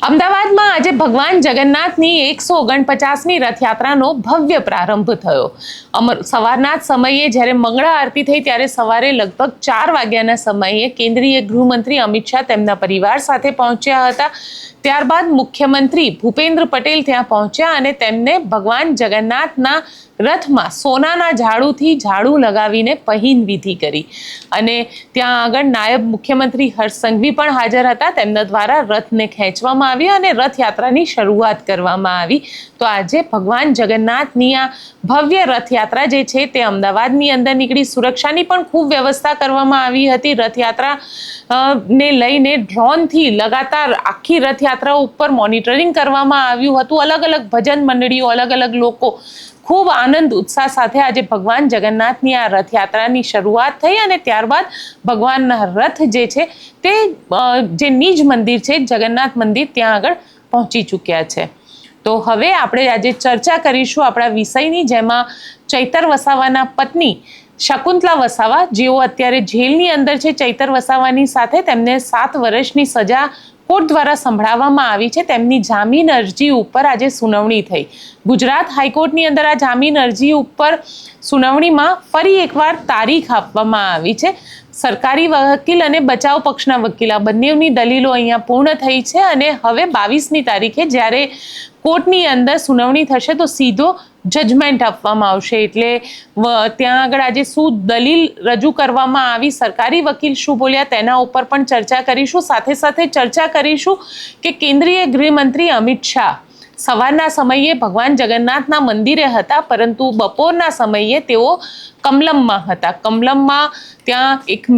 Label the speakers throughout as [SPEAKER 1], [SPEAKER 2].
[SPEAKER 1] અમદાવાદમાં આજે ભગવાન જગન્નાથની 149મી રથયાત્રાનો ભવ્ય પ્રારંભ થયો. સવારના જ સમયે જ્યારે મંગળા આરતી થઈ ત્યારે સવારે લગભગ 4 વાગ્યાના સમયે કેન્દ્રીય ગૃહમંત્રી અમિત શાહ તેમના પરિવાર સાથે પહોંચ્યા હતા. ત્યારબાદ મુખ્યમંત્રી ભૂપેન્દ્ર પટેલ ત્યાં પહોંચ્યા અને તેમને ભગવાન જગન્નાથના રથમાં સોનાના ઝાડુથી ઝાડુ લગાવીને પહીન વિધિ કરી અને ત્યાં આગળ નાયબ મુખ્યમંત્રી હર્ષ સંઘવી પણ હાજર હતા. તેમના દ્વારા રથને ખેંચવામાં આવી અને રથયાત્રાની શરૂઆત કરવામાં આવી. તો આજે ભગવાન જગન્નાથની આ ભવ્ય રથયાત્રા જે છે તે અમદાવાદની અંદર નીકળી. સુરક્ષાની પણ ખૂબ વ્યવસ્થા કરવામાં આવી હતી. રથયાત્રા ને લઈને ડ્રોનથી લગાતાર આખી રથયાત્રા ઉપર મોનિટરિંગ કરવામાં આવ્યું હતું. અલગ અલગ ભજન મંડળીઓ, અલગ અલગ લોકો ખૂબ આનંદ ઉત્સાહ સાથે આજે ભગવાન જગન્નાથની આ રથયાત્રાની શરૂઆત થઈ અને ત્યારબાદ ભગવાનના રથ જે છે તે જે નિજ મંદિર છે જગન્નાથ મંદિર ત્યાં આગળ પહોંચી ચૂક્યા છે. તો હવે આપણે આજે ચર્ચા કરીશું આપણા વિષયની, જેમાં ચૈતર વસાવાના પત્ની શકુંતલા વસાવા, જેઓ અત્યારે જેલની અંદર છે. ચૈતર વસાવાની સાથે તેમને 7 વર્ષની સજા કોર્ટ દ્વારા સંભળાવવામાં આવી છે. તેમની જામીન અરજી ઉપર આજે સુનાવણી થઈ. ગુજરાત હાઈકોર્ટની અંદર આ જામીન અરજી ઉપર સુનાવણીમાં ફરી એકવાર તારીખ આપવામાં આવી છે. સરકારી વકીલ અને બચાવ પક્ષના વકીલ આ બંનેની દલીલો અહીંયા પૂર્ણ થઈ છે અને હવે 22મી તારીખે જ્યારે કોર્ટની અંદર સુનાવણી થશે તો સીધો જજમેન્ટ આપવામાં આવશે. એટલે ત્યાં આગળ આજે શું દલીલ રજૂ કરવામાં આવી, સરકારી વકીલ શું બોલ્યા, તેના ઉપર પણ ચર્ચા કરીશું. સાથે સાથે ચર્ચા કરીશું કે કેન્દ્રીય ગૃહમંત્રી અમિત શાહ સવારના સમયે ભગવાન જગન્નાથના મંદિરે હતા, પરંતુ બપોરના સમયે તેઓ કમલમમાં હતા. કમલમમાં ત્યાં એક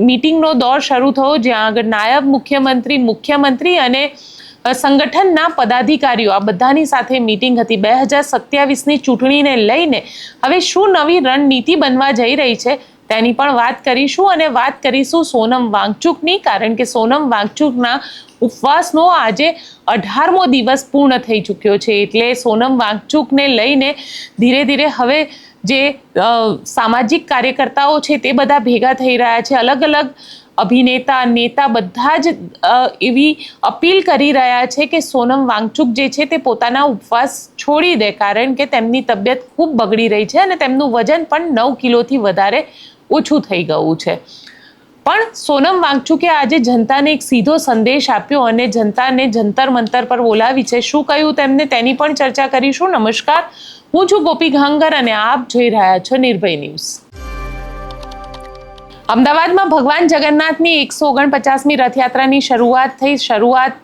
[SPEAKER 1] મીટિંગનો દોર શરૂ થયો, જ્યાં આગળ નાયબ મુખ્યમંત્રી અને સંગઠનના પદાધિકારીઓ આ બધાની સાથે મીટિંગ હતી. 2027ની ચૂંટણીને લઈને હવે શું નવી રણનીતિ બનવા જઈ રહી છે તેની પણ વાત કરીશું અને વાત કરીશું સોનમ વાંગચુકની, કારણ કે સોનમ વાંગચુકના ઉપવાસનો આજે 18મો દિવસ પૂર્ણ થઈ ચૂક્યો છે. એટલે સોનમ વાંગચુકને લઈને ધીરે ધીરે હવે જે સામાજિક કાર્યકર્તાઓ છે તે બધા ભેગા થઈ રહ્યા છે. અલગ અલગ અભિનેતા, નેતા બધા જ એવી અપીલ કરી રહ્યા છે કે સોનમ વાંગચુક જે છે તે પોતાના ઉપવાસ છોડી દે, કારણ કે તેમની તબિયત ખૂબ બગડી રહી છે અને તેમનું વજન પણ 9 કિલોથી વધારે ઓછું થઈ ગયું છે. પણ સોનમ વાંગચુકે આજે જનતાને એક સીધો સંદેશ આપ્યો અને જનતાને જંતર મંતર પર બોલાવી છે. શું કહ્યું તેમને તેની પણ ચર્ચા કરીશું. નમસ્કાર, હું છું ગોપી ઘાંગર અને આપ જોઈ રહ્યા છો નિર્ભય ન્યૂઝ. અમદાવાદમાં ભગવાન જગન્નાથની 149મી રથયાત્રાની શરૂઆત થઈ. શરૂઆત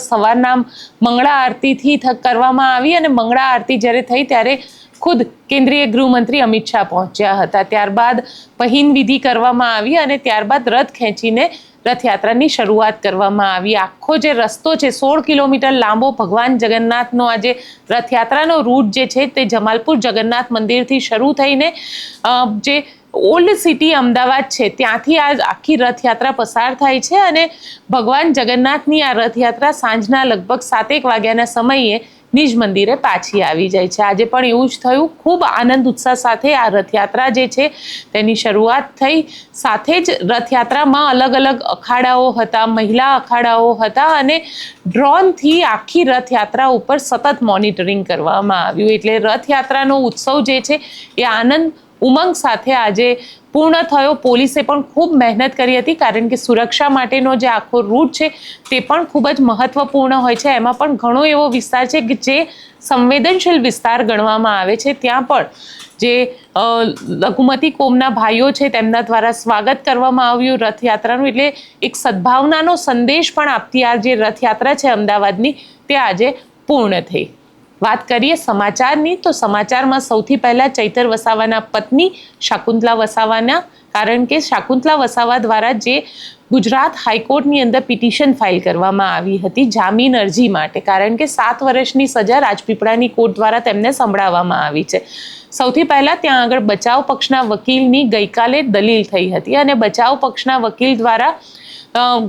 [SPEAKER 1] સવારના મંગળા આરતીથી કરવામાં આવી અને મંગળા આરતી જ્યારે થઈ ત્યારે ખુદ કેન્દ્રીય ગૃહમંત્રી અમિત શાહ પહોંચ્યા હતા. ત્યારબાદ પહીન વિધિ કરવામાં આવી અને ત્યારબાદ રથ ખેંચીને રથયાત્રાની શરૂઆત કરવામાં આવી. આખો જે રસ્તો છે 16 કિલોમીટર લાંબો ભગવાન જગન્નાથનો આજે રથયાત્રાનો રૂટ જે છે તે જમાલપુર જગન્નાથ મંદિરથી શરૂ થઈને જે ઓલ્ડ સિટી અમદાવાદ છે ત્યાંથી આ આખી રથયાત્રા પસાર થાય છે અને ભગવાન જગન્નાથની આ રથયાત્રા સાંજના લગભગ 7 વાગ્યાના સમયે નિજ મંદિરે પાછી આવી જાય છે. આજે પણ એવું જ થયું. ખૂબ આનંદ ઉત્સાહ સાથે આ રથયાત્રા જે છે તેની શરૂઆત થઈ. સાથે જ રથયાત્રામાં અલગ અલગ અખાડાઓ હતા, મહિલા અખાડાઓ હતા અને ડ્રોનથી આખી રથયાત્રા ઉપર સતત મોનિટરિંગ કરવામાં આવ્યું. એટલે રથયાત્રાનો ઉત્સવ જે છે એ આનંદ ઉમંગ સાથે આજે પૂર્ણ થયો. પોલીસે પણ ખૂબ મહેનત કરી હતી, કારણ કે સુરક્ષા માટેનો જે આખો રૂટ છે તે પણ ખૂબ જ મહત્વપૂર્ણ હોય છે. એમાં પણ ઘણો એવો વિસ્તાર છે કે જે સંવેદનશીલ વિસ્તાર ગણવામાં આવે છે. ત્યાં પણ જે લઘુમતી કોમના ભાઈઓ છે તેમના દ્વારા સ્વાગત કરવામાં આવ્યું રથયાત્રાનું. એટલે એક સદભાવનાનો સંદેશ પણ આપતી આ જે રથયાત્રા છે અમદાવાદની તે આજે પૂર્ણ થઈ. વાત કરીએ સમાચારની, તો સમાચારમાં સૌથી પહેલા ચૈતર વસાવાના પત્ની શકુંતલા વસાવાના, કારણ કે શકુંતલા વસાવા દ્વારા જે ગુજરાત હાઈકોર્ટની અંદર પિટિશન ફાઇલ કરવામાં આવી હતી જામીન અરજી માટે, કારણ કે 7 વર્ષની સજા રાજપીપળાની કોર્ટ દ્વારા તેમને સંભળાવવામાં આવી છે. સૌથી પહેલા ત્યાં આગળ બચાવ પક્ષના વકીલની ગઈકાલે દલીલ થઈ હતી અને બચાવ પક્ષના વકીલ દ્વારા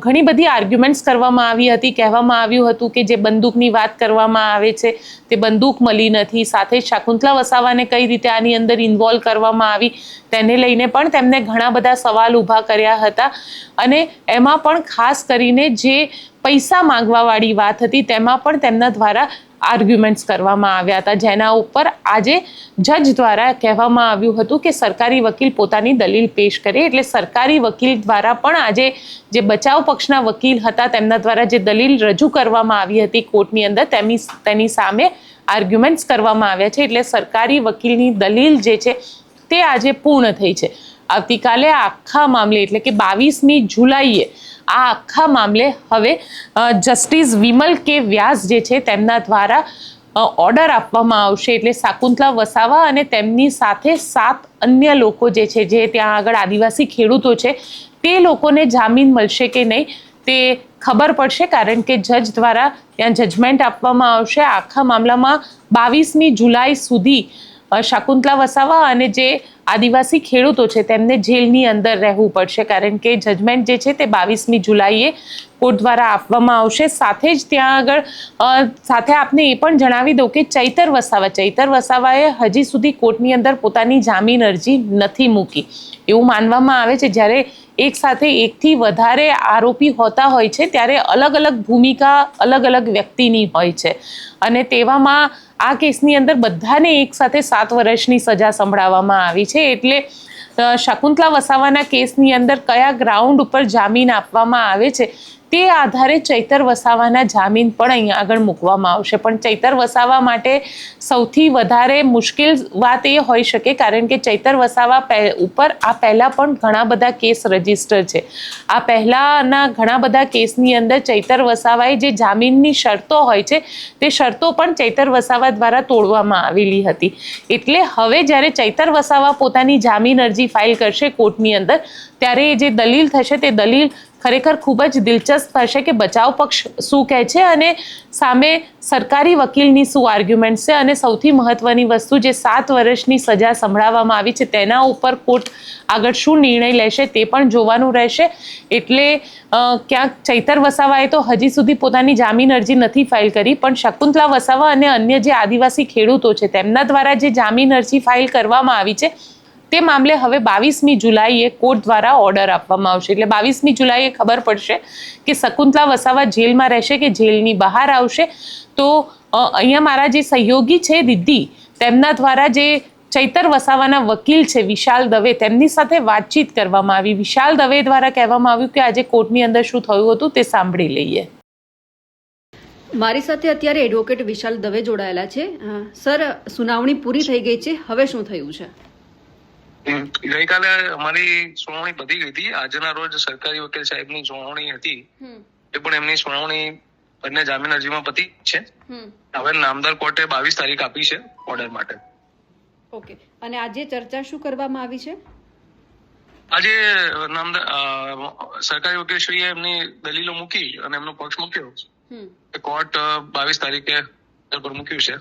[SPEAKER 1] ઘણી બધી આર્ગ્યુમેન્ટ્સ કરવામાં આવી હતી. કહેવામાં આવ્યું હતું કે જે બંદૂકની વાત કરવામાં આવે છે તે બંદૂક મળી નથી. સાથે શકુંતલા વસાવાને કઈ રીતે આની અંદર ઇન્વોલ્વ કરવામાં આવી તેને લઈને પણ તેમને ઘણા બધા સવાલ ઊભા કર્યા હતા અને એમાં પણ ખાસ કરીને જે પૈસા માંગવાવાળી વાત હતી તેમાં પણ તેમના દ્વારા આર્ગ્યુમેન્ટ્સ કરવામાં આવ્યા હતા, જેના ઉપર આજે જજ દ્વારા કહેવામાં આવ્યું હતું કે સરકારી વકીલ પોતાની દલીલ પેશ કરે. એટલે સરકારી વકીલ દ્વારા પણ આજે જે બચાવ પક્ષના વકીલ હતા તેમના દ્વારા જે દલીલ રજૂ કરવામાં આવી હતી કોર્ટની અંદર તેની સામે આર્ગ્યુમેન્ટ્સ કરવામાં આવ્યા છે. એટલે સરકારી વકીલની દલીલ જે છે તે આજે પૂર્ણ થઈ છે. આવતીકાલે આખા મામલે એટલે કે 22મી જુલાઈએ આ આખા મામલે હવે જસ્ટિસ વિમલ કે વ્યાસ જે છે તેમના દ્વારા ઓર્ડર આપવામાં આવશે. એટલે શાકુંતલા વસાવા અને તેમની સાથે 7 અન્ય લોકો જે છે, જે ત્યાં આગળ આદિવાસી ખેડૂતો છે, તે લોકોને જામીન મળશે કે નહીં તે ખબર પડશે, કારણ કે જજ દ્વારા ત્યાં જજમેન્ટ આપવામાં આવશે. આખા મામલામાં 22મી જુલાઈ સુધી શાકુંતલા વસાવા અને જે આદિવાસી ખેડૂતો છે તેમને જેલની અંદર રહેવું પડશે, કારણ કે જજમેન્ટ જે છે તે 22મી જુલાઈએ કોર્ટ દ્વારા આપવામાં આવશે. સાથે જ ત્યાં આગળ સાથે આપને એ પણ જણાવી દઉં કે ચૈતર વસાવાએ હજી સુધી કોર્ટની અંદર પોતાની જામીન અરજી નથી મૂકી. એવું માનવામાં આવે છે જ્યારે એક સાથે એકથી વધારે આરોપી હોતા હોય છે ત્યારે અલગ અલગ ભૂમિકા અલગ અલગ વ્યક્તિની હોય છે, અને તેવામાં આ કેસની અંદર બધાને એક સાથે 7 વર્ષની સજા સંભળાવવામાં આવી છે. એટલે શાકુંતલા વસાવાના કેસની અંદર કયા ગ્રાઉન્ડ ઉપર જામીન આપવામાં આવે છે તે આધારે ચૈતર વસાવાના જામીન પણ અહીંયા આગળ મૂકવામાં આવશે. પણ ચૈતર વસાવા માટે સૌથી વધારે મુશ્કેલ વાત એ હોઈ શકે, કારણ કે ચૈતર વસાવા ઉપર આ પહેલાં પણ ઘણા બધા કેસ રજીસ્ટર છે. આ પહેલાંના ઘણા બધા કેસની અંદર ચૈતર વસાવાએ જે જામીનની શરતો હોય છે તે શરતો પણ ચૈતર વસાવા દ્વારા તોડવામાં આવેલી હતી. એટલે હવે જ્યારે ચૈતર વસાવા પોતાની જામીન અરજી ફાઇલ કરશે કોર્ટની અંદર, ત્યારે જે દલીલ થશે તે દલીલ ખરેખર ખૂબ જ દિલચસ્પ હશે કે બચાવ પક્ષ શું કહે છે અને સામે સરકારી વકીલની શું આર્ગ્યુમેન્ટ છે, અને સૌથી મહત્વની વસ્તુ જે 7 વર્ષની સજા સંભળાવવામાં આવી છે તેના ઉપર કોર્ટ આગળ શું નિર્ણય લેશે તે પણ જોવાનું રહેશે. એટલે ક્યાંક ચૈતર વસાવાએ તો હજી સુધી પોતાની જામીન અરજી નથી ફાઇલ કરી, પણ શાકુંતલા વસાવા અને અન્ય જે આદિવાસી ખેડૂતો છે તેમના દ્વારા જે જામીન અરજી ફાઇલ કરવામાં આવી છે તે મામલે હવે 22મી જુલાઈએ કોર્ટ દ્વારા ઓર્ડર આપવામાં આવશે. એટલે 22મી જુલાઈએ ખબર પડશે કે શાકુંતલા વસાવા જેલમાં રહેશે કે જેલની બહાર આવશે. તો અહીંયા મારા જે સહયોગી છે દિદ્દી, તેમના દ્વારા જે ચૈતર વસાવાના વકીલ છે વિશાલ દવે, તેમની સાથે વાતચીત કરવામાં આવી. વિશાલ દવે દ્વારા કહેવામાં આવ્યું કે આજે કોર્ટની અંદર શું થયું હતું તે સાંભળી લઈએ.
[SPEAKER 2] મારી સાથે અત્યારે એડવોકેટ વિશાલ દવે જોડાયેલા છે. સર, સુનાવણી પૂરી થઈ ગઈ છે, હવે શું થયું છે?
[SPEAKER 3] ગઈકાલે અમારી સુનાવણી પતી ગઈ હતી. આજના રોજ સરકારી વકીલ સાહેબની સુનાવણી હતી, એ પણ એમની સુનાવણી બંને જામીન અરજીમાં પતી છે. હવે નામદાર કોર્ટે 22 તારીખ આપી છે ઓર્ડર માટે.
[SPEAKER 2] ઓકે, અને આજે ચર્ચા શું કરવામાં આવી છે?
[SPEAKER 3] આજે સરકારી વકીલશ્રીએ એમની દલીલો મૂકી અને એમનો પક્ષ મૂક્યો. કોર્ટ 22 તારીખે પર મૂક્યું છે.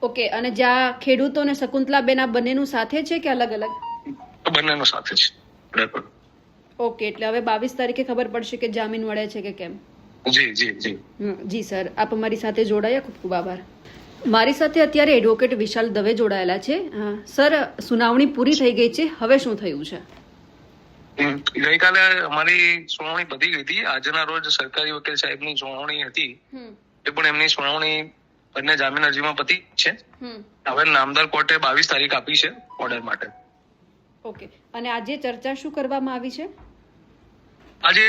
[SPEAKER 2] ઓકે, અને જ્યાં ખેડૂતો અને શકુંતલાબેન આ બંનેનું સાથે છે કે અલગ અલગ?
[SPEAKER 3] બંનેનું સાથે છે.
[SPEAKER 2] ઓકે, એટલે હવે 22 તારીખે ખબર પડશે કે જામીન મળે છે કે કેમ? જી સર, આપ અમારી સાથે જોડાયા, ખૂબ ખૂબ આભાર. મારી સાથે અત્યારે એડવોકેટ વિશાલ દવે જોડાયેલા છે. સર, સુનાવણી પૂરી થઈ ગઈ છે, હવે શું થયું છે?
[SPEAKER 3] ગઈકાલે અમારી સુનાવણી પતી ગઈ હતી. આજના રોજ સરકારી વકીલ સાહેબની સુનાવણી હતી, એ પણ એમની સુનાવણી બંને જામીન અરજીમાં પતી છે. હવે નામદાર કોર્ટે 22 તારીખ આપી છે ઓર્ડર માટે.
[SPEAKER 2] ઓકે, અને આજે ચર્ચા શું કરવામાં આવી છે?
[SPEAKER 3] આજે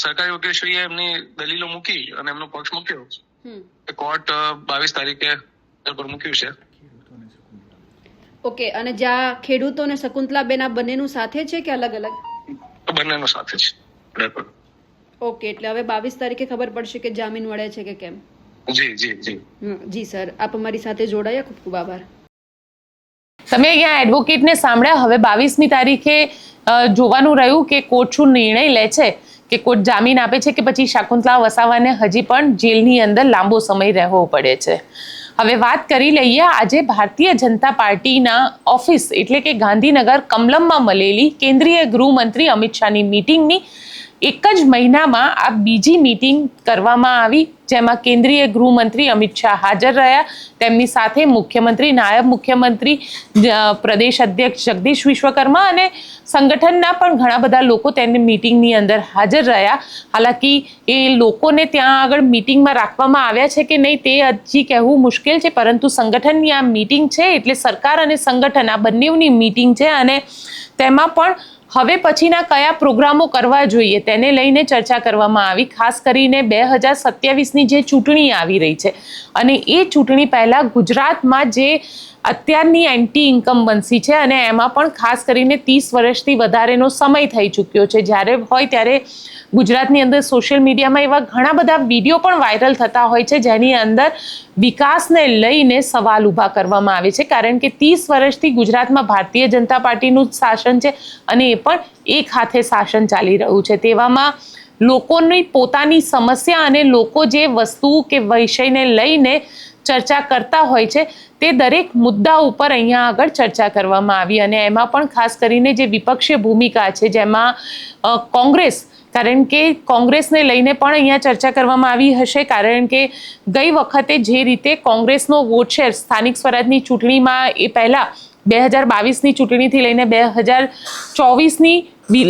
[SPEAKER 3] સરકારી વકીલશ્રીએ એમની દલીલો મૂકી અને એમનો પક્ષ મૂક્યો. કોર્ટ 22 તારીખે પર મૂક્યું છે.
[SPEAKER 2] ઓકે, અને જ્યાં ખેડૂતો અને શકુંતલાબેન આ બંનેનું સાથે છે કે અલગ અલગ?
[SPEAKER 3] બંનેનું સાથે છે.
[SPEAKER 2] ઓકે, એટલે હવે 22 તારીખે ખબર પડશે કે જામીન મળે છે કે કેમ? જી સર, આપ અમારી સાથે જોડાયા, ખૂબ ખૂબ આભાર.
[SPEAKER 1] તમે અહીંયા એડવોકેટને સાંભળ્યા. હવે 22મી તારીખે જોવાનું રહ્યું કે કોર્ટ શું નિર્ણય લે છે, કે કોર્ટ જામીન આપે છે કે પછી શાકુંતલા વસાવાને હજી પણ જેલની અંદર લાંબો સમય રહેવો પડે છે. હવે વાત કરી લઈએ આજે ભારતીય જનતા પાર્ટીના ઓફિસ એટલે કે ગાંધીનગર કમલમમાં મળેલી કેન્દ્રીય ગૃહમંત્રી અમિત શાહની મીટિંગની, એક જ મહિનામાં આ બીજી મીટિંગ કરવામાં આવી, જેમાં કેન્દ્રીય ગૃહમંત્રી અમિત શાહ હાજર રહ્યા. તેમની સાથે મુખ્યમંત્રી, નાયબ મુખ્યમંત્રી, પ્રદેશ અધ્યક્ષ જગદીશ વિશ્વકર્મા અને સંગઠનના પણ ઘણા બધા લોકો તેમની મીટિંગની અંદર હાજર રહ્યા. હાલાકી એ લોકોને ત્યાં આગળ મીટિંગમાં રાખવામાં આવ્યા છે કે નહીં તે હજી કહેવું મુશ્કેલ છે, પરંતુ સંગઠનની આ મીટિંગ છે એટલે સરકાર અને સંગઠન આ બંનેની મીટિંગ છે અને તેમાં પણ હવે પછીના કયા પ્રોગ્રામો કરવા જોઈએ તેને લઈને ચર્ચા કરવામાં આવી. ખાસ કરીને 2027ની જે ચૂંટણી આવી રહી છે અને એ ચૂંટણી પહેલાં ગુજરાતમાં જે અત્યારની એન્ટી ઇન્કમ્બન્સી છે અને એમાં પણ ખાસ કરીને 30 વર્ષથી વધારેનો સમય થઈ ચૂક્યો છે. જ્યારે હોય ત્યારે ગુજરાતની અંદર સોશિયલ મીડિયામાં એવા ઘણા બધા વિડીયો પણ વાયરલ થતા હોય છે જેની અંદર વિકાસને લઈને સવાલ ઊભા કરવામાં આવે છે, કારણ કે 30 વર્ષથી ગુજરાતમાં ભારતીય જનતા પાર્ટીનું જ શાસન છે અને એ પણ એક હાથે શાસન ચાલી રહ્યું છે. તેવામાં લોકોની પોતાની સમસ્યા અને લોકો જે વસ્તુ કે વિષયને લઈને ચર્ચા કરતા હોય છે તે દરેક મુદ્દા ઉપર અહીંયા આગળ ચર્ચા કરવામાં આવી અને એમાં પણ ખાસ કરીને જે વિપક્ષીય ભૂમિકા છે જેમાં કોંગ્રેસ, કારણ કે કોંગ્રેસને લઈને પણ અહીંયા ચર્ચા કરવામાં આવી હશે, કારણ કે ગઈ વખતે જે રીતે કોંગ્રેસનો વોટ શેર સ્થાનિક સ્વરાજની ચૂંટણીમાં એ પહેલાં 2022ની ચૂંટણીથી લઈને 2024ની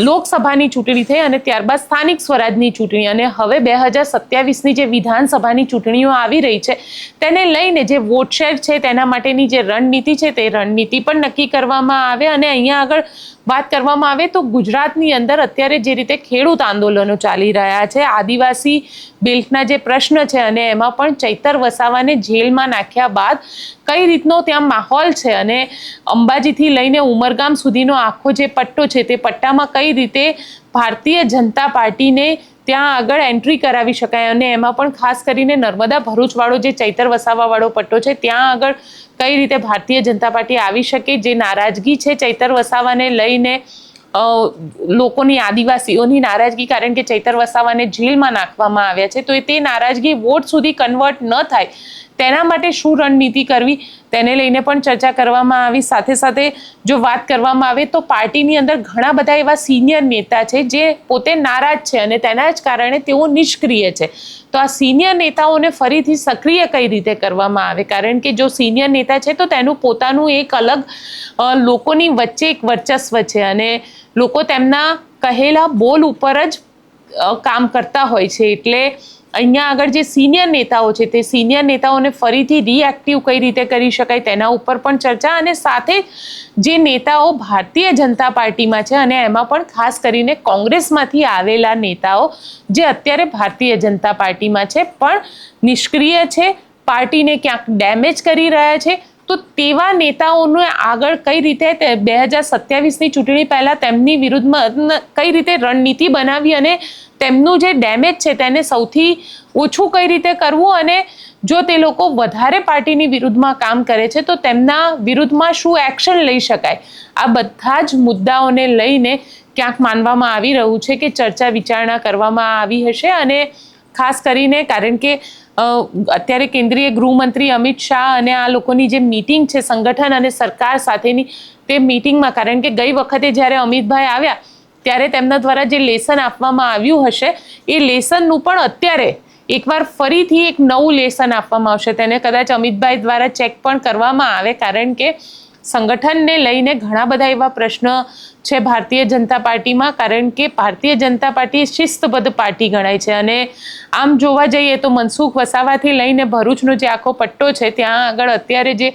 [SPEAKER 1] લોકસભાની ચૂંટણી થઈ અને ત્યારબાદ સ્થાનિક સ્વરાજની ચૂંટણી અને હવે 2027ની જે વિધાનસભાની ચૂંટણીઓ આવી રહી છે તેને લઈને જે વોટ શેર છે તેના માટેની જે રણનીતિ છે તે રણનીતિ પણ નક્કી કરવામાં આવે. અને અહીંયા આગળ વાત કરવામાં આવે તો ગુજરાતની અંદર અત્યારે જે રીતે ખેડૂત આંદોલનો ચાલી રહ્યા છે, આદિવાસી બેલ્ટના જે પ્રશ્ન છે અને એમાં પણ ચૈતર વસાવાને જેલમાં નાખ્યા બાદ કઈ રીતનો ત્યાં માહોલ છે અને અંબાજીથી લઈને ઉમરગામ સુધીનો આખો જે પટ્ટો છે તે પટ્ટામાં કઈ રીતે ભારતીય જનતા પાર્ટીને ત્યાં આગળ એન્ટ્રી કરાવી શકાય અને એમાં પણ ખાસ કરીને નર્મદા ભરૂચવાળો જે ચૈતર વસાવાવાળો પટ્ટો છે ત્યાં આગળ કઈ રીતે ભારતીય જનતા પાર્ટી આવી શકે, જે નારાજગી છે ચૈતર વસાવાને લઈને લોકોની, આદિવાસીઓની નારાજગી, કારણ કે ચૈતર વસાવાને જેલમાં નાખવામાં આવ્યા છે તો તે નારાજગી વોટ સુધી કન્વર્ટ ન થાય તેના માટે શું રણનીતિ કરવી તેને લઈને પણ ચર્ચા કરવામાં આવી. સાથે સાથે જો વાત કરવામાં આવે તો પાર્ટીની અંદર ઘણા બધા એવા સિનિયર નેતા છે જે પોતે નારાજ છે અને તેના જ કારણે તેઓ નિષ્ક્રિય છે. તો આ સિનિયર નેતાઓને ફરીથી સક્રિય કઈ રીતે કરવામાં આવે, કારણ કે જો સિનિયર નેતા છે તો તેનું પોતાનું એક અલગ લોકોની વચ્ચે એક વર્ચસ્વ છે અને લોકો તેમના કહેલા બોલ ઉપર જ કામ કરતા હોય છે. એટલે અહીંયા આગળ જે સિનિયર નેતાઓ છે તે સિનિયર નેતાઓને ફરીથી રીએક્ટિવ કઈ રીતે કરી શકાય તેના ઉપર પણ ચર્ચા, અને સાથે જે નેતાઓ ભારતીય જનતા પાર્ટીમાં છે અને એમાં પણ ખાસ કરીને કોંગ્રેસમાંથી આવેલા નેતાઓ જે અત્યારે ભારતીય જનતા પાર્ટીમાં છે પણ નિષ્ક્રિય છે, પાર્ટીને ક્યાંક ડેમેજ કરી રહ્યા છે, તો તેવા ઓને આગળ કઈ રીતે 2027ની ચૂંટણી પહેલા તેમની વિરુદ્ધમાં કઈ રીતે રણનીતિ બનાવી અને તેમનું જે ડેમેજ છે તેને સૌથી ઓછું કઈ રીતે કરવું, અને જો તે લોકો વધારે પાર્ટીની વિરુદ્ધમાં કામ કરે છે તો તેમના વિરુદ્ધમાં શું એક્શન લઈ શકાય, આ બધા જ મુદ્દાઓને લઈને ક્યાંક માનવામાં આવી રહ્યું છે કે ચર્ચા વિચારણા કરવામાં આવી હશે. અને ખાસ કરીને કારણ કે અત્યારે કેન્દ્રીય ગૃહમંત્રી અમિત શાહ અને આ લોકોની જે મીટિંગ છે સંગઠન અને સરકાર સાથેની, તે મીટિંગમાં કારણ કે ગઈ વખતે જ્યારે અમિતભાઈ આવ્યા ત્યારે તેમના દ્વારા જે લેસન આપવામાં આવ્યું હશે એ લેસનનું પણ અત્યારે એકવાર ફરીથી એક નવું લેસન આપવામાં આવશે. તેને કદાચ અમિતભાઈ દ્વારા ચેક પણ કરવામાં આવે, કારણ કે સંગઠનને લઈને ઘણા બધા એવા પ્રશ્ન છે ભારતીય જનતા પાર્ટીમાં, કારણ કે ભારતીય જનતા પાર્ટી શિસ્તબદ્ધ પાર્ટી ગણાય છે અને આમ જોવા જઈએ તો મનસુખ વસાવાથી લઈને ભરૂચનો જે આખો પટ્ટો છે ત્યાં આગળ અત્યારે જે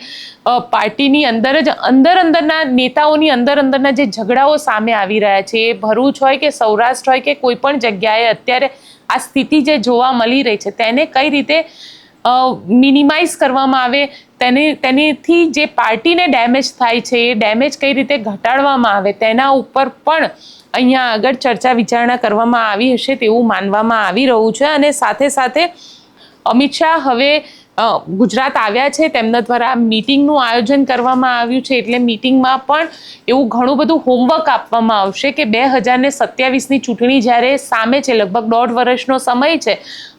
[SPEAKER 1] પાર્ટીની અંદર જ અંદરના નેતાઓની અંદરના જે ઝઘડાઓ સામે આવી રહ્યા છે, એ ભરૂચ હોય કે સૌરાષ્ટ્ર હોય કે કોઈ પણ જગ્યાએ અત્યારે આ સ્થિતિ જે જોવા મળી રહી છે તેને કઈ રીતે મિનિમાઇઝ કરવામાં આવે, તેનેથી જે પાર્ટીને ડેમેજ થાય છે એ ડેમેજ કઈ રીતે ઘટાડવામાં આવે તેના ઉપર પણ અહીંયા આગળ ચર્ચા વિચારણા કરવામાં આવી હશે તેવું માનવામાં આવી રહ્યું છે. અને સાથે સાથે અમિત શાહ હવે ગુજરાત આવ્યા છે, તેમના દ્વારા મીટિંગનું આયોજન કરવામાં આવ્યું છે, એટલે મીટિંગમાં પણ એવું ઘણું બધું હોમવર્ક આપવામાં આવશે કે 2027ની ચૂંટણી જ્યારે સામે છે, લગભગ 1.5 વર્ષનો સમય છે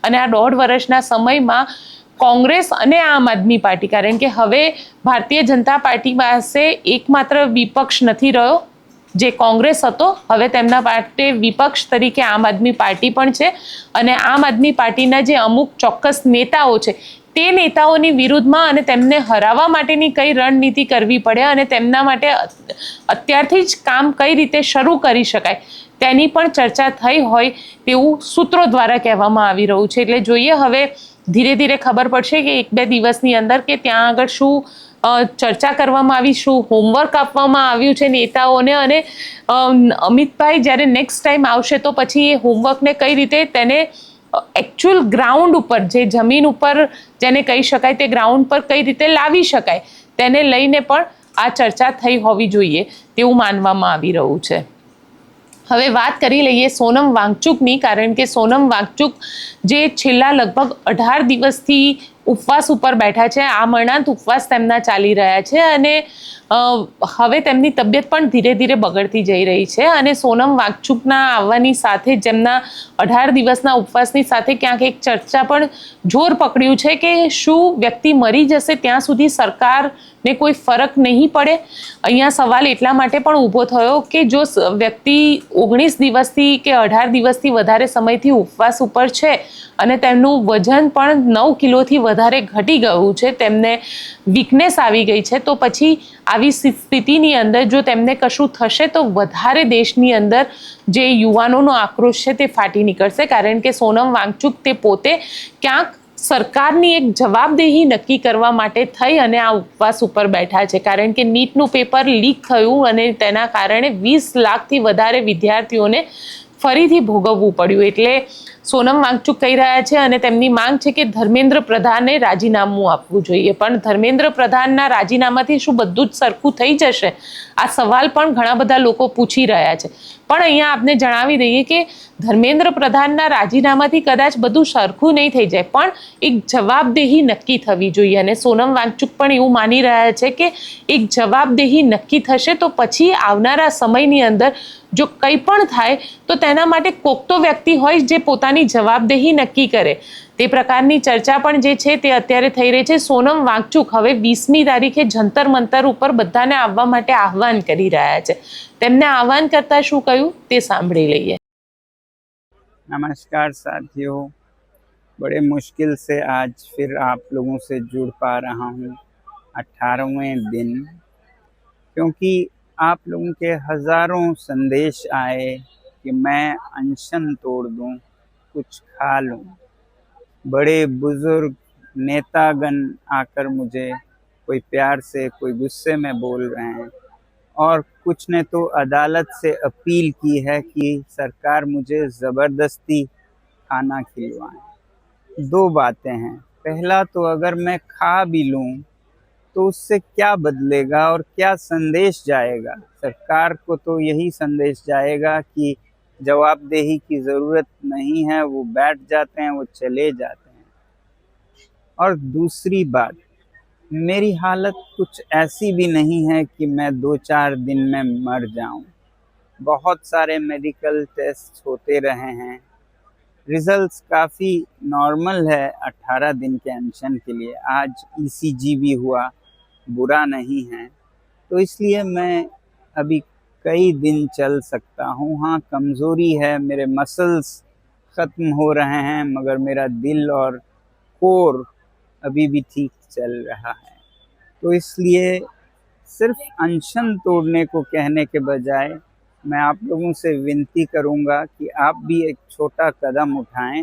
[SPEAKER 1] અને આ 1.5 વર્ષના સમયમાં કોંગ્રેસ અને આમ આદમી પાર્ટી, કારણ કે હવે ભારતીય જનતા પાર્ટી પાસે એકમાત્ર વિપક્ષ નથી રહ્યો, જે કોંગ્રેસ હતો હવે તેમના માટે વિપક્ષ તરીકે આમ આદમી પાર્ટી પણ છે અને આમ આદમી પાર્ટીના જે અમુક ચોક્કસ નેતાઓ છે તે નેતાઓની વિરુદ્ધમાં અને તેમને હરાવવા માટેની કઈ રણનીતિ કરવી પડે અને તેમના માટે અત્યારથી જ કામ કઈ રીતે શરૂ કરી શકાય તેની પણ ચર્ચા થઈ હોય તેવું સૂત્રો દ્વારા કહેવામાં આવી રહ્યું છે. એટલે જોઈએ હવે ધીરે ધીરે ખબર પડશે કે 1-2 દિવસની અંદર કે ત્યાં આગળ શું ચર્ચા કરવામાં આવી, શું હોમવર્ક આપવામાં આવ્યું છે નેતાઓને અને અમિતભાઈ જ્યારે નેક્સ્ટ ટાઈમ આવશે તો પછી એ હોમવર્કને કઈ રીતે તેને એકચ્યુઅલ ગ્રાઉન્ડ ઉપર જે જમીન ઉપર જેને કહી શકાય તે ગ્રાઉન્ડ પર કઈ રીતે લાવી શકાય તેને લઈને પણ આ ચર્ચા થઈ હોવી જોઈએ તેવું માનવામાં આવી રહ્યું છે. હવે વાત કરી લઈએ સોનમ વાંગચુકની, કારણ કે સોનમ વાંગચુક જે છેલ્લા લગભગ 18 દિવસથી ઉપવાસ ઉપર બેઠા છે, આ મરણાંત ઉપવાસ તેમના ચાલી રહ્યા છે અને હવે તેમની તબિયત પણ ધીરે ધીરે બગડતી જઈ રહી છે અને સોનમ વાંગચુકના આવવાની સાથે જેમના 18 દિવસના ઉપવાસની સાથે ક્યાંક એક ચર્ચા પણ જોર પકડ્યું છે કે શું વ્યક્તિ મરી જશે ત્યાં સુધી સરકારને કોઈ ફરક નહીં પડે. અહીંયા સવાલ એટલા માટે પણ ઊભો થયો કે જો વ્યક્તિ 19 દિવસથી કે 18 દિવસથી વધારે સમયથી ઉપવાસ ઉપર છે અને તેમનું વજન પણ 9 કિલોથી વધારે ઘટી ગયું છે, તેમને વીકનેસ આવી ગઈ છે, તો પછી આવી સ્થિતિની અંદર જો તેમને કશું થશે તો વધારે દેશની અંદર જે યુવાનોનો આક્રોશ છે તે ફાટી નીકળશે. કારણ કે સોનમ વાંગચુક તે પોતે ક્યાંક સરકારની એક જવાબદેહી નક્કી કરવા માટે થઈ અને આ ઉપવાસ ઉપર બેઠા છે. કારણ કે નીટનું પેપર લીક થયું અને તેના કારણે 20 લાખથી વધારે વિદ્યાર્થીઓને ફરીથી ભોગવવું પડ્યું. એટલે સોનમ વાંગચુક કહી રહ્યા છે અને તેમની માંગ છે કે ધર્મેન્દ્ર પ્રધાને રાજીનામું આપવું જોઈએ. પણ ધર્મેન્દ્ર પ્રધાનના રાજીનામાથી શું બધું જ સરખું થઈ જશે? આ સવાલ પણ ઘણા બધા લોકો પૂછી રહ્યા છે. પણ અહીંયા આપને જણાવી દઈએ કે ધર્મેન્દ્ર પ્રધાનના રાજીનામાથી કદાચ બધું સરખું નહીં થઈ જાય, પણ એક જવાબદેહી નક્કી થવી જોઈએ અને સોનમ વાંગચુક પણ એવું માની રહ્યા છે કે એક જવાબદેહી નક્કી થશે તો પછી આવનારા સમયની અંદર જો કંઈ પણ થાય તો તેના માટે કોક તો વ્યક્તિ હોય જે પોતાની જવાબદેહી નક્કી કરે. તે પ્રકારની ચર્ચા પણ જે છે તે અત્યારે થઈ રહી છે. સોનમ વાંગચુક હવે 20મી તારીખે જંતર મંતર ઉપર બધાને આવવા માટે આહવાન કરી રહ્યા છે. તેમને આહવાન કરતા શું કહ્યું તે સાંભળી લઈએ.
[SPEAKER 4] नमस्कार साथियों, बड़े मुश्किल से आज फिर आप लोगों से जुड़ पा रहा हूँ 18वें दिन, क्योंकि आप लोगों के हज़ारों संदेश आए कि मैं अनशन तोड़ दूँ, कुछ खा लूँ. बड़े बुज़ुर्ग नेतागण आकर मुझे कोई प्यार से कोई गुस्से में बोल रहे हैं और कुछ ने तो अदालत से अपील की है कि सरकार मुझे ज़बरदस्ती खाना खिलवाएं. 2 बातें हैं. पहला तो अगर मैं खा भी लूँ तो उससे क्या बदलेगा और क्या संदेश जाएगा? सरकार को तो यही संदेश जाएगा कि जवाबदेही की ज़रूरत नहीं है, वो बैठ जाते हैं, वो चले जाते हैं. और दूसरी बात, मेरी हालत कुछ ऐसी भी नहीं है कि मैं 2-4 दिन में मर जाऊं. बहुत सारे मेडिकल टेस्ट होते रहे हैं, रिजल्ट्स काफ़ी नॉर्मल है 18 दिन के अनशन के लिए. आज ECG भी हुआ, बुरा नहीं है, तो इसलिए मैं अभी कई दिन चल सकता हूँ. हाँ, कमज़ोरी है, मेरे मसल्स ख़त्म हो रहे हैं, मगर मेरा दिल और कोर अभी भी ठीक चल रहा है. तो इसलिए सिर्फ अनशन तोड़ने को कहने के बजाय मैं आप लोगों से विनती करूंगा कि आप भी एक छोटा कदम उठाएं.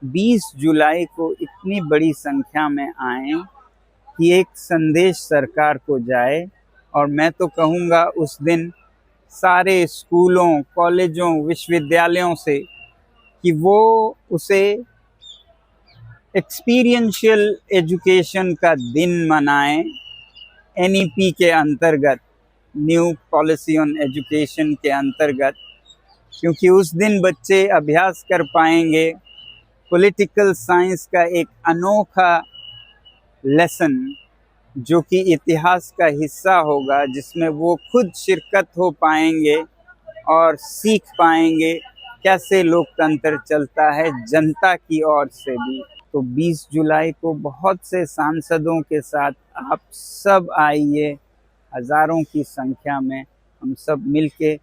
[SPEAKER 4] 20 जुलाई को इतनी बड़ी संख्या में आएं कि एक संदेश सरकार को जाए. और मैं तो कहूँगा उस दिन सारे स्कूलों, कॉलेजों, विश्वविद्यालयों से कि वो उसे एक्सपीरियंशियल एजुकेशन का दिन मनाएं, NEP के अंतर्गत, न्यू पॉलिसी ऑन एजुकेशन के अंतर्गत, क्योंकि उस दिन बच्चे अभ्यास कर पाएंगे पॉलिटिकल साइंस का एक अनोखा लेसन जो कि इतिहास का हिस्सा होगा, जिसमें वो खुद शिरकत हो पाएंगे और सीख पाएंगे कैसे लोकतंत्र चलता है जनता की ओर से भी. तो 20 जुलाई को बहुत से सांसदों के साथ आप सब आइए, हज़ारों की संख्या में हम सब मिलके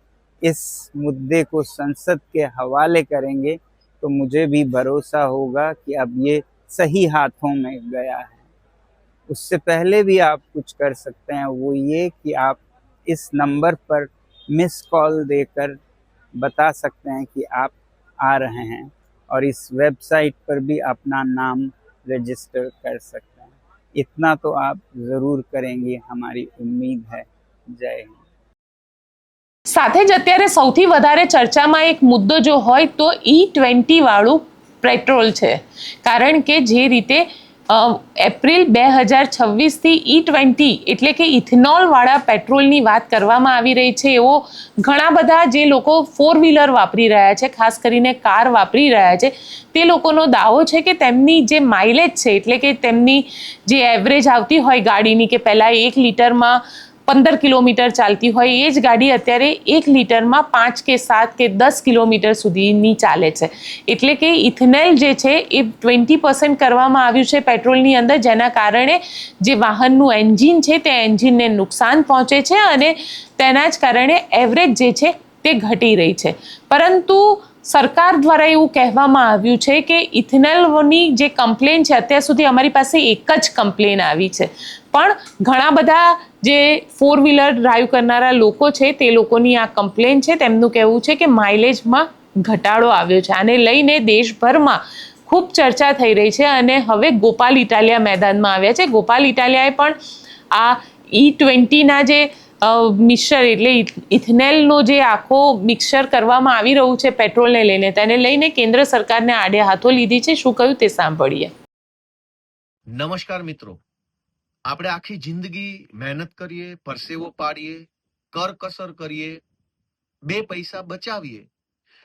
[SPEAKER 4] इस मुद्दे को संसद के हवाले करेंगे तो मुझे भी भरोसा होगा कि अब ये सही हाथों में गया है। उससे पहले भी आप कुछ कर सकते हैं, वो ये कि आप इस नंबर पर मिस कॉल देकर बता सकते हैं कि आप आ रहे हैं, और इस वेबसाइट पर भी अपना नाम रजिस्टर कर सकते हैं। इतना तो आप ज़रूर करेंगे, हमारी उम्मीद है। जय हिंद।
[SPEAKER 1] સાથે જ અત્યારે સૌથી વધારે ચર્ચામાં એક મુદ્દો જો હોય તો E20 વાળું પેટ્રોલ છે, કારણ કે જે રીતે એપ્રિલ 2026થી E20 એટલે કે ઇથેનોલવાળા પેટ્રોલની વાત કરવામાં આવી રહી છે, એવો ઘણા બધા જે લોકો 4 વ્હીલર વાપરી રહ્યા છે, ખાસ કરીને કાર વાપરી રહ્યા છે, તે લોકોનો દાવો છે કે તેમની જે માઇલેજ છે, એટલે કે તેમની જે એવરેજ આવતી હોય ગાડીની, કે પહેલાં 1 લીટરમાં 15 કિલોમીટર ચાલતી હોય એ જ ગાડી અત્યારે 1 લીટરમાં 5 કે 7 કે 10 કિલોમીટર સુધીની ચાલે છે. એટલે કે ઇથેનોલ જે છે એ 20% કરવામાં આવ્યું છે પેટ્રોલની અંદર, જેના કારણે જે વાહનનું એન્જિન છે તે એન્જિનને નુકસાન પહોંચે છે અને તેના જ કારણે એવરેજ જે છે તે ઘટી રહી છે. પરંતુ સરકાર દ્વારા એવું કહેવામાં આવ્યું છે કે ઇથેનોલની જે કમ્પ્લેન છે, અત્યાર સુધી અમારી પાસે એક જ કમ્પ્લેન આવી છે, પણ ઘણા બધા જે 4 વ્હીલર ડ્રાઈવ કરનારા લોકો છે તે લોકોની આ કમ્પ્લેન છે. તેમનું કહેવું છે કે માઇલેજમાં ઘટાડો આવ્યો છે. આને લઈને દેશભરમાં ખૂબ ચર્ચા થઈ રહી છે અને હવે ગોપાલ ઇટાલિયા મેદાનમાં આવ્યા છે. ગોપાલ ઇટાલિયાએ પણ આ E20ના જે મિક્સર એટલે ઇથેનોલનો જે આખો મિક્સર કરવામાં આવી રહ્યું છે પેટ્રોલને લઈને, તેને લઈને કેન્દ્ર સરકારને આડે હાથો લીધી છે. શું કહ્યું તે સાંભળીએ.
[SPEAKER 5] નમસ્કાર મિત્રો, આપણે આખી જિંદગી મહેનત કરીએ, પરસેવો પાડીએ, કરકસર કરીએ, 2 પૈસા બચાવીએ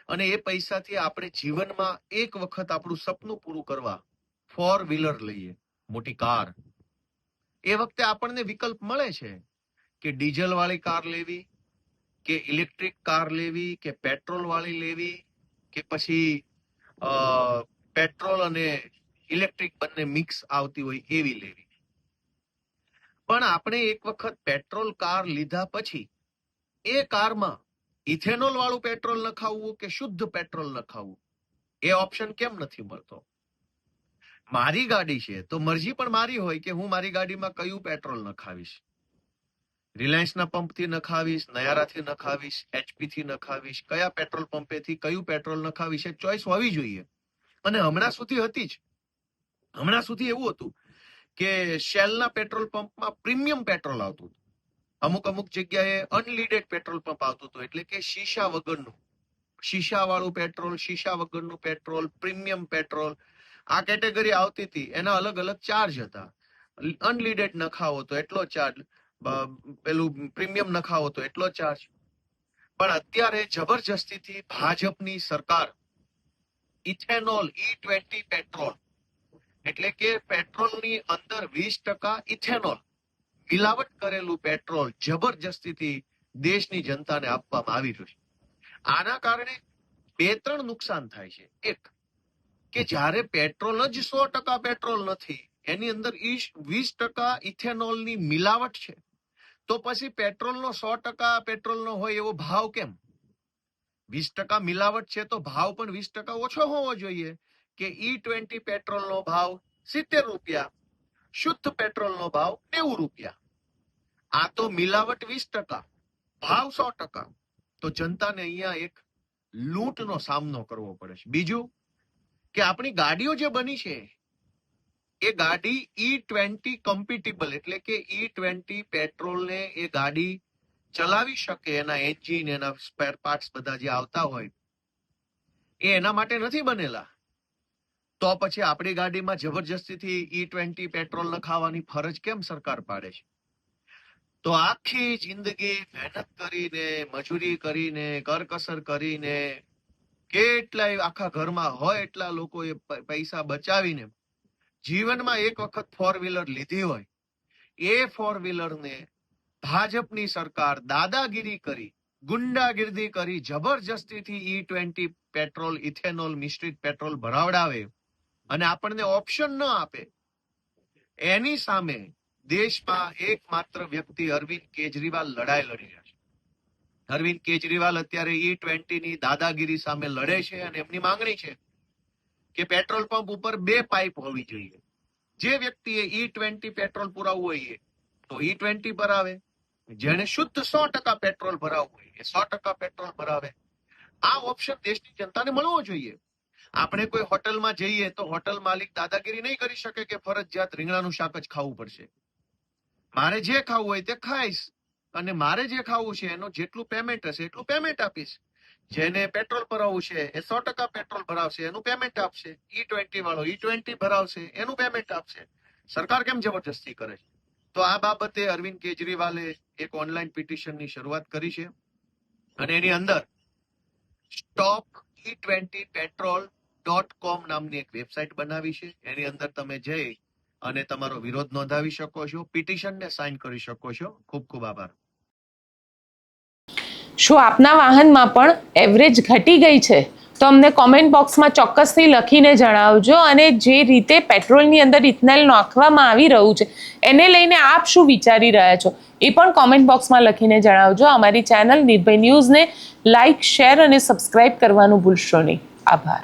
[SPEAKER 5] અને એ પૈસાથી આપણે જીવનમાં એક વખત આપણું સપનું પૂરું કરવા 4 વ્હીલર લઈએ, મોટી કાર. એ વખતે આપણને વિકલ્પ મળે છે કે ડીઝલ વાળી કાર લેવી, કે ઇલેક્ટ્રિક કાર લેવી, કે પેટ્રોલ વાળી લેવી, કે પછી પેટ્રોલ અને ઇલેક્ટ્રિક બંને મિક્સ આવતી હોય એવી લેવી. પણ આપણે એક વખત પેટ્રોલ કાર લીધા પછી એ કારમાં ઇથેનોલ વાળું પેટ્રોલ નખાવવું કે શુદ્ધ પેટ્રોલ નખાવવું એ ઓપ્શન કેમ નથી મળતો? મારી ગાડી છે તો મરજી પણ મારી હોય કે હું મારી ગાડીમાં કયું પેટ્રોલ નખાવીશ. રિલાયન્સના પંપથી નખાવીશ, નયારાથી નખાવીશ, HP થી નખાવીશ, કયા પેટ્રોલ પંપેથી કયું પેટ્રોલ નખાવીશ એ ચોઈસ હોવી જોઈએ. અને હમણાં સુધી હતી જ. હમણાં સુધી એવું હતું કે શેલના પેટ્રોલ પંપમાં પ્રીમિયમ પેટ્રોલ આવતું હતું. અમુક જગ્યાએ અનલીડેડ પેટ્રોલ પંપ આવતું હતું, એટલે કે શીશા વગરનું, શીશા વાળું પેટ્રોલ, શીશા વગરનું પેટ્રોલ, પ્રીમિયમ પેટ્રોલ, આ કેટેગરી આવતી હતી. એના અલગ અલગ ચાર્જ હતા. અનલીડેડ નખાવો તો એટલો ચાર્જ, પેલું પ્રીમિયમ નખાવો તો એટલો ચાર્જ. પણ અત્યારે જબરજસ્તીથી ભાજપની સરકાર ઇથેનોલ E20 પેટ્રોલ એટલે કે પેટ્રોલની અંદર 20% ઇથેનોલ મિલાવટ કરેલું પેટ્રોલ જબરજસ્તીથી દેશની જનતાને આપવામાં આવી રહ્યું છે. આના કારણે 2-3 નુકસાન થાય છે. એક કે જ્યારે પેટ્રોલ જ 100% પેટ્રોલ નથી, એની અંદર 20% ઇથેનોલની મિલાવટ છે, તો પછી પેટ્રોલનો 100% પેટ્રોલનો હોય એવો ભાવ કેમ? 20% મિલાવટ છે તો ભાવ પણ 20% ઓછો હોવો જોઈએ કે E20 પેટ્રોલનો ભાવ 70 રૂપિયા, શુદ્ધ પેટ્રોલનો ભાવ 90 રૂપિયા. આ તો મિલાવટ 20%, ભાવ 100%. તો જનતાને અહીંયા એક લૂંટનો સામનો કરવો પડે છે. બીજું કે આપણી ગાડીઓ જે બની છે એ ગાડી E20 કમ્પેટિબલ એટલે કે E20 પેટ્રોલને એ ગાડી ચલાવી શકે, એના એન્જિન, એના સ્પેર પાર્ટ્સ બધા જે આવતા હોય એ એના માટે નથી બનેલા. તો પછી આપણી ગાડીમાં જબરજસ્તીથી E20 પેટ્રોલ નખાવવાની ફરજ કેમ સરકાર પાડે છે? તો આખી જિંદગી મહેનત કરીને, મજૂરી કરીને, કરકસર કરીને, કેટલાય આખા ઘરમાં હોય એટલા લોકોએ પૈસા બચાવીને જીવનમાં એક વખત 4 વ્હીલર લીધી હોય, એ 4 વ્હીલરને ભાજપની સરકાર દાદાગીરી કરી, ગુંડાગીરી કરી, જબરજસ્તીથી E20 પેટ્રોલ, ઇથેનોલ મિશ્રિત પેટ્રોલ ભરાવડાવે અને આપણને ઓપ્શન ન આપે. એની સામે દેશમાં એકમાત્ર વ્યક્તિ અરવિંદ કેજરીવાલ લડાઈ લડી રહ્યા છે. અરવિંદ કેજરીવાલ અત્યારે E20 ની દાદાગીરી સામે લડે છે અને એમની માંગણી છે કે પેટ્રોલ પંપ ઉપર 2 પાઇપ હોવી જોઈએ. જે વ્યક્તિએ E20 પેટ્રોલ પુરાવવું હોય તો E20 ભરાવે, જેને શુદ્ધ 100% પેટ્રોલ ભરાવવું હોય એ 100% પેટ્રોલ ભરાવે. આ ઓપ્શન દેશની જનતાને મળવો જોઈએ. આપણે કોઈ હોટલમાં જઈએ તો હોટલ માલિક દાદાગીરી નહીં કરી શકે કે ફરજિયાત રીંગણાનું શાક જ ખાવું પડશે. મારે જે ખાવું હોય તે ખાઈશ અને મારે જે ખાવું છે એનું જેટલું પેમેન્ટ હશે એટલું પેમેન્ટ આપીશ. જેને પેટ્રોલ ભરાવવું છે એ 100% પેટ્રોલ ભરાવશે, એનું પેમેન્ટ આપશે. E20 વાળો E20 ભરાવશે, એનું પેમેન્ટ આપશે. સરકાર કેમ જબરજસ્તી કરે છે? તો આ બાબતે અરવિંદ કેજરીવાલે એક ઓનલાઈન પિટિશનની શરૂઆત કરી છે અને એની અંદર StopE20petrol.com નામની એક વેબસાઇટ બનાવી છે. એની અંદર તમે જઈ અને તમારો વિરોધ નોંધાવી શકો છો, પિટિશનને સાઇન કરી શકો છો. ખૂબ ખૂબ આભાર.
[SPEAKER 1] શું આપના વાહનમાં પણ એવરેજ ઘટી ગઈ છે? તો અમને કોમેન્ટ બોક્સમાં ચોક્કસથી લખીને જણાવજો. અને જે રીતે પેટ્રોલની અંદર ઇથેનોલ નાખવામાં આવી રહ્યું છે એને લઈને આપ શું વિચારી રહ્યા છો એ પણ કોમેન્ટ બોક્સમાં લખીને જણાવજો. અમારી ચેનલ નિર્ભય ન્યૂઝને લાઇક, શેર અને સબસ્ક્રાઇબ કરવાનું ભૂલશો નહીં. આભાર.